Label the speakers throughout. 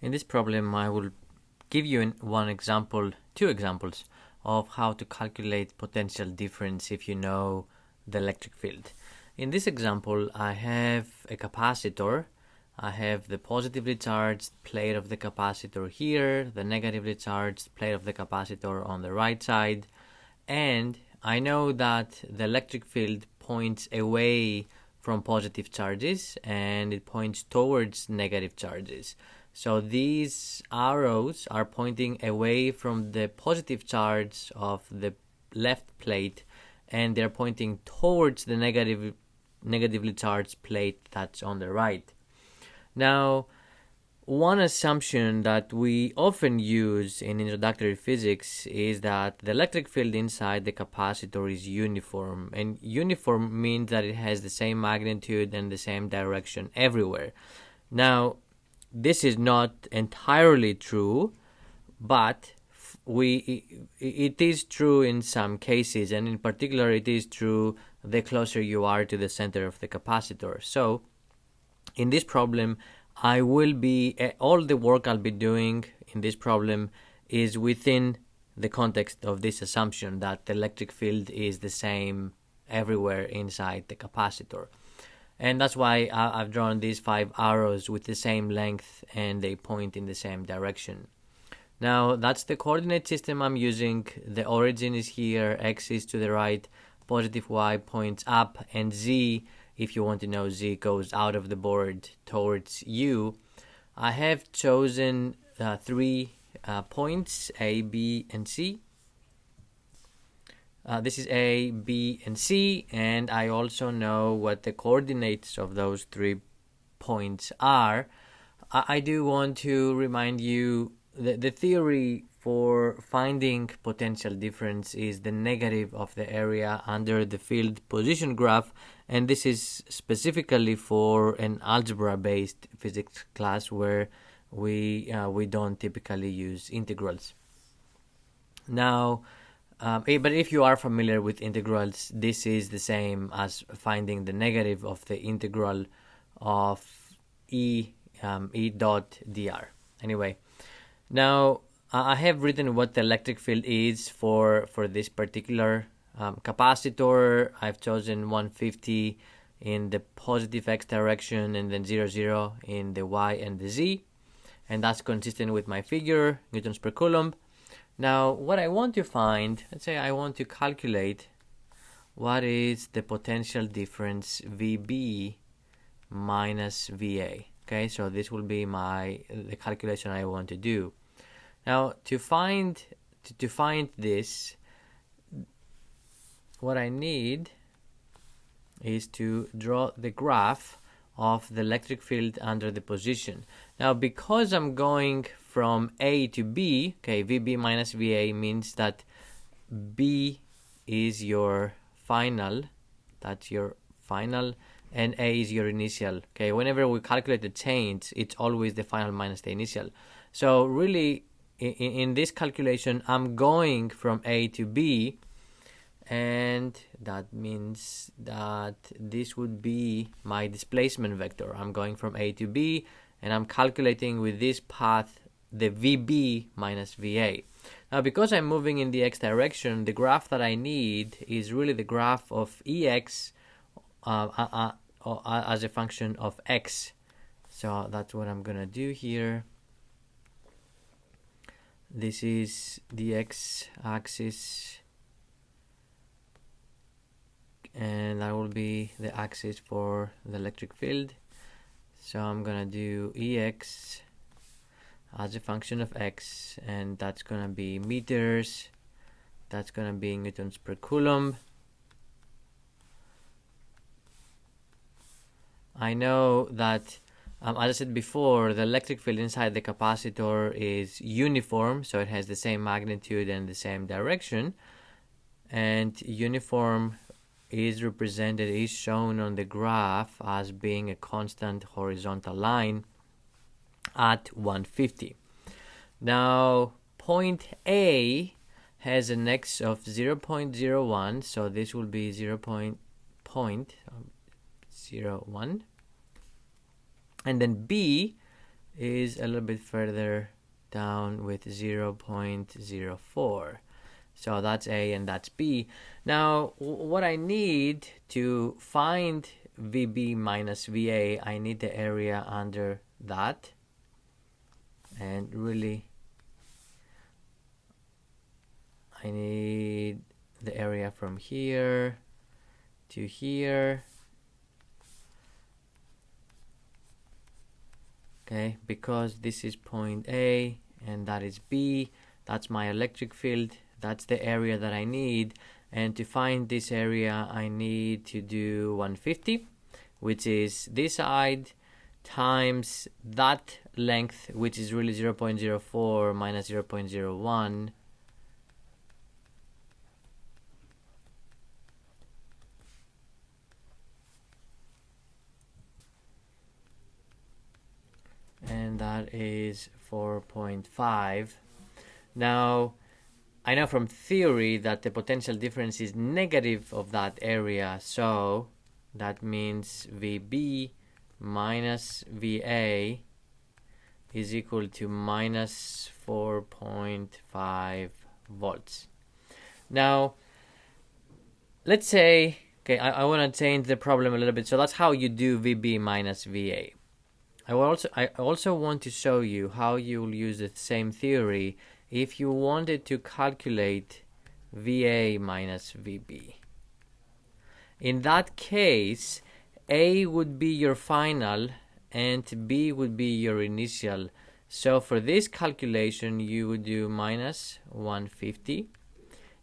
Speaker 1: In this problem, I will give you two examples of how to calculate potential difference if you know the electric field. In this example, I have a capacitor. I have the positively charged plate of the capacitor here, the negatively charged plate of the capacitor on the right side, and I know that the electric field points away from positive charges and it points towards negative charges. So these arrows are pointing away from the positive charge of the left plate, and they're pointing towards the negatively charged plate that's on the right. Now, one assumption that we often use in introductory physics is that the electric field inside the capacitor is uniform. And uniform means that it has the same magnitude and the same direction everywhere. Now, this is not entirely true, but it is true in some cases, and in particular it is true the closer you are to the center of the capacitor. So, in this problem, all the work I'll be doing in this problem is within the context of this assumption that the electric field is the same everywhere inside the capacitor. And that's why I've drawn these 5 arrows with the same length and they point in the same direction. Now, that's the coordinate system I'm using. The origin is here, x is to the right, positive y points up, and z, if you want to know, z goes out of the board towards u. I have chosen 3 points, A, B, and C. This is A, B, and C, and I also know what the coordinates of those 3 points are. I do want to remind you the theory for finding potential difference is the negative of the area under the field position graph, and this is specifically for an algebra-based physics class where we don't typically use integrals. Now, but if you are familiar with integrals, this is the same as finding the negative of the integral of E dot dr. Anyway, now I have written what the electric field is for this particular capacitor. I've chosen 150 in the positive x direction and then 0 in the y and the z, and that's consistent with my figure, newtons per coulomb. Now, what I want to find, let's say I want to calculate what is the potential difference VB minus VA. Okay, so this will be the calculation I want to do. Now, to find this, what I need is to draw the graph of the electric field under the position. Now, because I'm going from A to B, okay, VB minus VA means that B is your final, that's your final, and A is your initial. Okay, whenever we calculate the change, it's always the final minus the initial. So really, in this calculation, I'm going from A to B, and that means that this would be my displacement vector. I'm going from A to B, and I'm calculating with this path the VB minus VA. Now, because I'm moving in the x direction, the graph that I need is really the graph of EX as a function of x. So that's what I'm gonna do here. This is the x-axis, and that will be the axis for the electric field. So I'm gonna do EX as a function of x, and that's gonna be meters, that's gonna be newtons per coulomb. I know that as I said before, the electric field inside the capacitor is uniform, so it has the same magnitude and the same direction, and uniform is shown on the graph as being a constant horizontal line at 150. Now, point A has an x of 0.01, so this will be 0.01. And then B is a little bit further down with 0.04. So that's A and that's B. Now, what I need to find VB minus VA, I need the area under that. And really, I need the area from here to here. Okay, because this is point A and that is B, that's my electric field, that's the area that I need. And to find this area, I need to do 150, which is this side times that length, which is really 0.04 minus 0.01. And that is 4.5. Now, I know from theory that the potential difference is negative of that area, so that means VB minus VA is equal to minus 4.5 volts. Now, let's say, okay, I want to change the problem a little bit. So that's how you do VB minus VA. I also want to show you how you'll use the same theory if you wanted to calculate VA minus VB. In that case, A would be your final and B would be your initial. So for this calculation, you would do minus 150.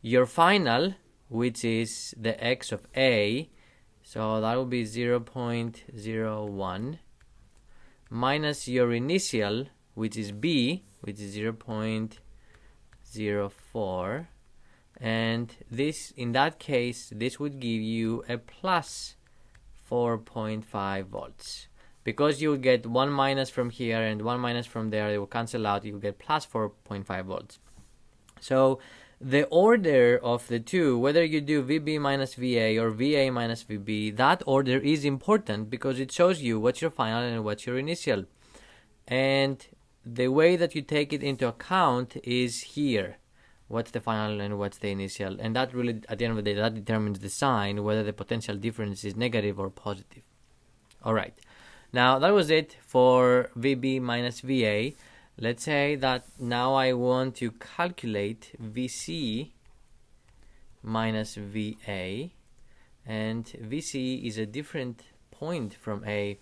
Speaker 1: Your final, which is the X of A, so that will be 0.01. minus your initial, which is B, which is 0.04, and this, in that case, this would give you a plus 4.5 volts. Because you will get one minus from here and one minus from there, they will cancel out, you will get plus 4.5 volts. So the order of the two, whether you do VB minus VA or VA minus VB, that order is important because it shows you what's your final and what's your initial. And the way that you take it into account is here. What's the final and what's the initial. And that really, at the end of the day, that determines the sign, whether the potential difference is negative or positive. Alright, now that was it for VB minus VA. Let's say that now I want to calculate VC minus VA, and VC is a different point from A.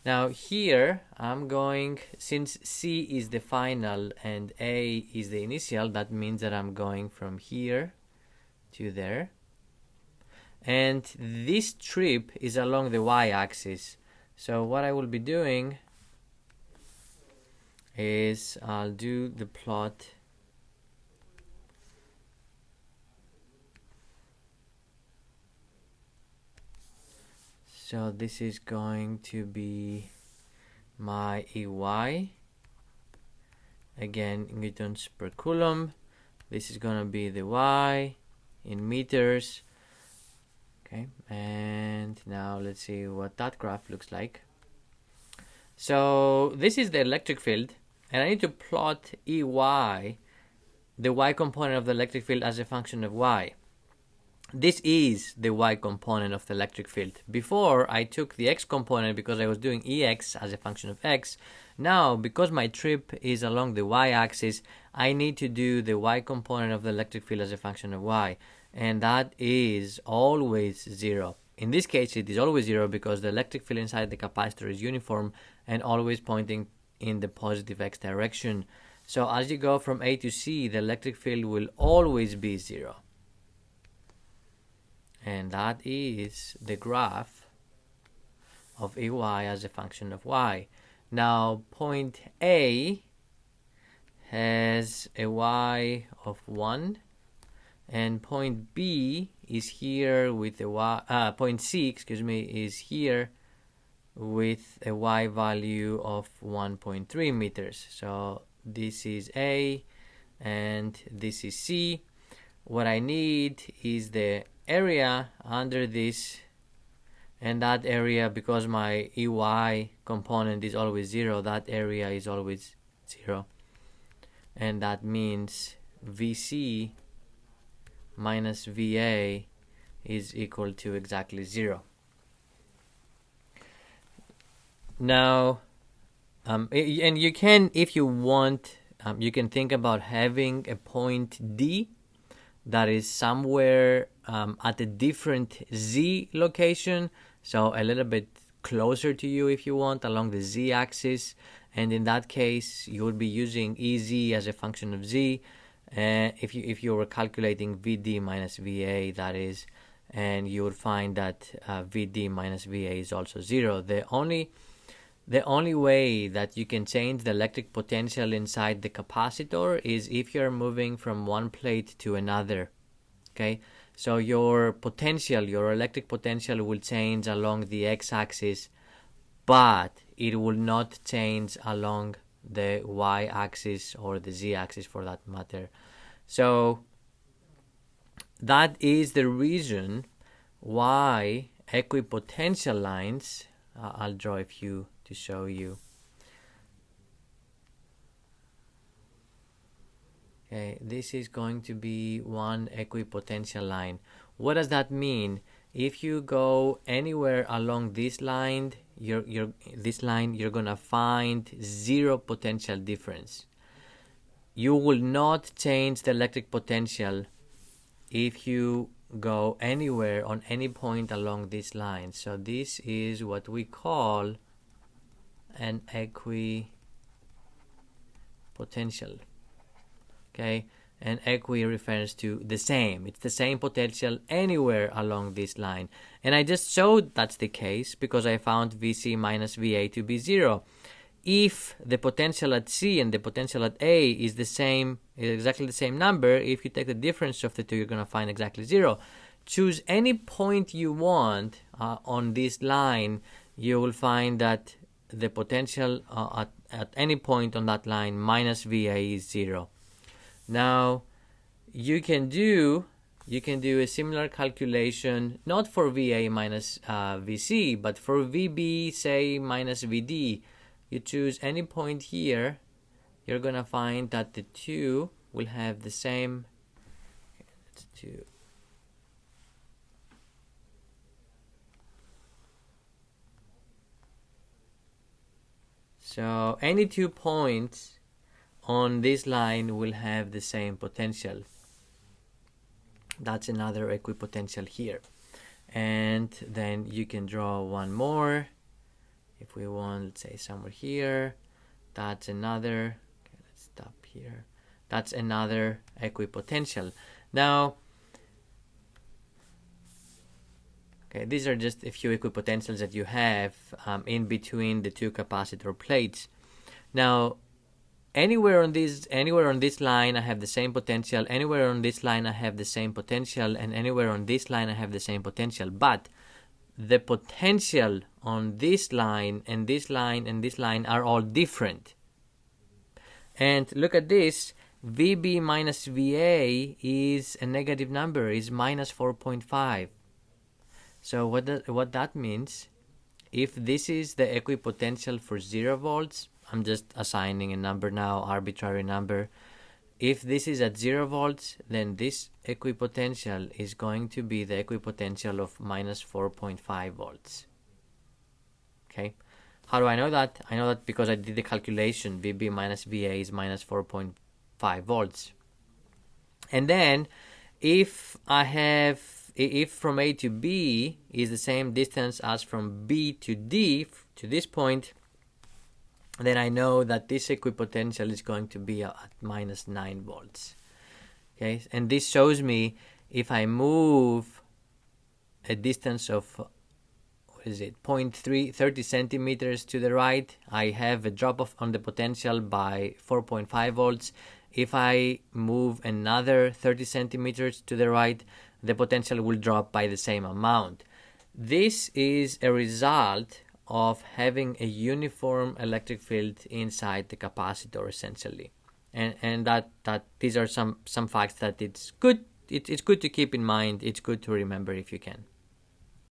Speaker 1: Now here I'm going, since C is the final and A is the initial, that means that I'm going from here to there. And this trip is along the y-axis. So what I will be doing is I'll do the plot so this is going to be my EY, again newtons per coulomb. This is going to be the Y in meters. Okay, and now let's see what that graph looks like. So this is the electric field, and I need to plot EY, the Y component of the electric field, as a function of Y. This is the Y component of the electric field. Before, I took the X component because I was doing EX as a function of X. Now, because my trip is along the Y-axis, I need to do the Y component of the electric field as a function of Y. And that is always 0. In this case, it is always 0 because the electric field inside the capacitor is uniform and always pointing in the positive X direction. So as you go from A to C, the electric field will always be 0. And that is the graph of EY as a function of Y. Now, point A has a Y of 1, and point B is here with a Y, point C, is here with a Y value of 1.3 meters. So this is A and this is C. What I need is the area under this, and that area, because my EY component is always 0, that area is always 0, and that means VC minus VA is equal to exactly 0. Now, and you can, if you want, you can think about having a point D that is somewhere at a different Z location, so a little bit closer to you if you want, along the Z axis, and in that case you would be using EZ as a function of Z, if you were calculating VD minus VA, that is, and you would find that VD minus VA is also 0. The only way that you can change the electric potential inside the capacitor is if you're moving from one plate to another. Okay, so your potential, your electric potential, will change along the x-axis, but it will not change along the y-axis or the z-axis for that matter. So that is the reason why equipotential lines, I'll draw a few to show you. Okay, this is going to be one equipotential line. What does that mean? If you go anywhere along this line, you're gonna find 0 potential difference. You will not change the electric potential if you go anywhere on any point along this line. So this is what we call an equipotential. Okay, and equi refers to the same. It's the same potential anywhere along this line. And I just showed that's the case because I found VC minus VA to be 0. If the potential at C and the potential at A is the same, is exactly the same number, if you take the difference of the two, you're going to find exactly 0. Choose any point you want on this line, you will find that the potential at any point on that line minus VA is 0. Now, you can do a similar calculation, not for VA minus VC, but for VB, say, minus VD. You choose any point here, you're going to find that the two will have the same. Let's do. So any 2 points on this line will have the same potential. That's another equipotential here. And then you can draw one more. If we want, let's say somewhere here, that's another. Okay, let's stop here. That's another equipotential. Now, okay, these are just a few equipotentials that you have in between the two capacitor plates. Now, anywhere on this line I have the same potential, anywhere on this line I have the same potential, and anywhere on this line I have the same potential. But the potential on this line and this line and this line are all different. And look at this, VB minus VA is a negative number, is minus 4.5. So what that means, if this is the equipotential for 0 volts, I'm just assigning a number now, arbitrary number. If this is at 0 volts, then this equipotential is going to be the equipotential of minus 4.5 volts. Okay, how do I know that? I know that because I did the calculation. VB minus VA is minus 4.5 volts. And then if from A to B is the same distance as from B to D, to this point, then I know that this equipotential is going to be at minus 9 volts. Okay, and this shows me if I move a distance of, what is it, 30 centimeters to the right, I have a drop off on the potential by 4.5 volts. If I move another 30 centimeters to the right, the potential will drop by the same amount. This is a result of having a uniform electric field inside the capacitor, essentially, and that these are some facts that it's good to keep in mind. It's good to remember if you can.